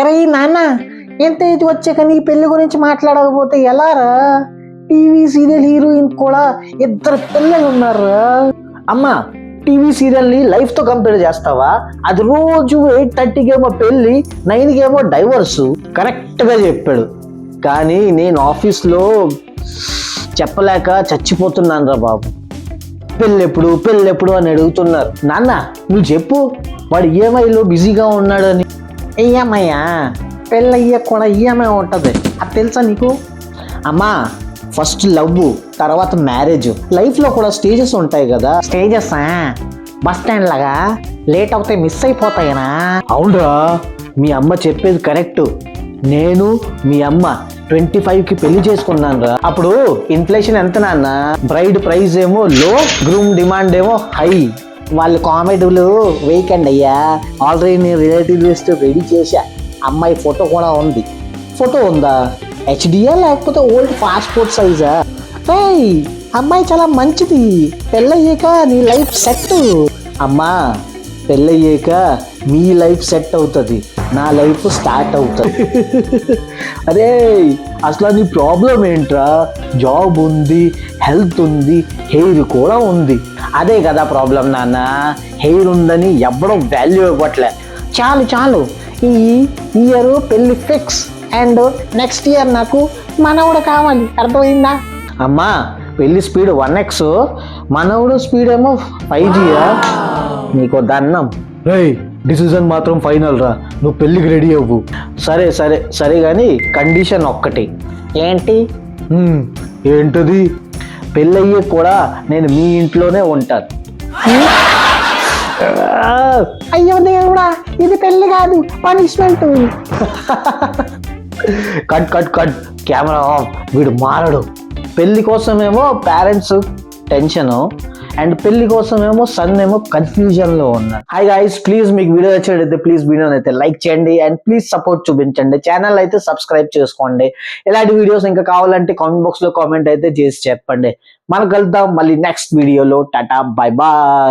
అరే నాన్న, ఎంత ఇది వచ్చాక నీ పెళ్లి గురించి మాట్లాడకపోతే ఎలారా? టీవీ సీరియల్ హీరోయిన్ కూడా ఇద్దరు పిల్లలు ఉన్నారా? అమ్మా, టీవీ సీరియల్ ని లైఫ్ తో కంపేర్ చేస్తావా? అది రోజు 8:30కి ఏమో పెళ్లి, 9కి ఏమో డైవర్స్. కరెక్ట్ గా చెప్పాడు. కానీ నేను ఆఫీస్లో చెప్పలేక చచ్చిపోతున్నాను రా బాబు. పెళ్ళెప్పుడు అని అడుగుతున్నారు. నాన్న నువ్వు చెప్పు, వాడు ఈఎంఐలో బిజీగా ఉన్నాడని. ఈఎంఐయా? పెళ్ళయ్యా కూడా ఈఎంఐ ఉంటుంది, అది తెలుసా నీకు? అమ్మా, ఫస్ట్ లవ్, తర్వాత మ్యారేజ్. లైఫ్లో కూడా స్టేజెస్ ఉంటాయి కదా. స్టేజెస్ బస్ స్టాండ్ లాగా లేట్ అవుతే మిస్ అయిపోతాయనా? అవునరా, మీ అమ్మ చెప్పేది కరెక్ట్. నేను మీ అమ్మ 25కి పెళ్లి చేసుకున్నాను రా. అప్పుడు ఇన్ఫ్లేషన్ ఎంత నాన్న? బ్రైడ్ ప్రైస్ ఏమో లో, గ్రూమ్ డిమాండ్ ఏమో హై. వాళ్ళు కామెడీలు వేయకండి అయ్యా. ఆల్రెడీ నేను రిలేటివ్ లిస్ట్ రెడీ చేశా. అమ్మాయి ఫోటో కూడా ఉంది. ఫోటో ఉందా? హెచ్డియా లేకపోతే ఓల్డ్ పాస్పోర్ట్ సైజా? అమ్మాయి చాలా మంచిది. పెళ్ళయ్యాక నీ లైఫ్ సెట్. అమ్మా, పెళ్ళయ్యాక మీ లైఫ్ సెట్ అవుతుంది, నా లైఫ్ స్టార్ట్ అవుతుంది. అరే అసలు నీ ప్రాబ్లం ఏంట్రా? జాబ్ ఉంది, హెల్త్ ఉంది, హెయిర్ కూడా ఉంది. అదే కదా ప్రాబ్లం నాన్న. హెయిర్ ఉందని ఎవ్వడం వాల్యూ ఇవ్వట్లే. చాలు, ఈ ఇయర్ పెళ్ళి ఫిక్స్. అండ్ నెక్స్ట్ ఇయర్ నాకు మనవడు కావాలి, అర్థమైందా? అమ్మా, పెళ్లి స్పీడ్ 1x, మనవడు స్పీడ్ ఏమో 5Gయా? నీకు దన్నం. డిసిజన్ మాత్రం ఫైనల్ రా, నువ్వు పెళ్ళికి రెడీ అవ్వు. సరే కానీ కండిషన్ ఒక్కటి. ఏంటి? ఏంటది? పెళ్ళయ్యే కూడా నేను మీ ఇంట్లోనే ఉంటాను. అయ్యో దేవుడా, ఇది పెళ్లి కాదు, పనిష్మెంట్. Cut, camera off. వీడు మారడు. పెళ్లి కోసమేమో పేరెంట్స్ టెన్షన్, అండ్ పెళ్లి కోసం ఏమో సన్ ఏమో కన్ఫ్యూజన్ లో ఉన్నారు. హాయ్ గైస్, ప్లీజ్ మీకు వీడియో నచ్చినట్లయితే ప్లీజ్ వీడియోని అయితే లైక్ చేయండి అండ్ ప్లీజ్ సపోర్ట్ చూపించండి. ఛానల్ అయితే సబ్స్క్రైబ్ చేసుకోండి. ఇలాంటి వీడియోస్ ఇంకా కావాలంటే కామెంట్ బాక్స్ లో కామెంట్ అయితే చేసి చెప్పండి. మనం కలుద్దాం మళ్ళీ నెక్స్ట్ వీడియోలో. Tata, bye bye.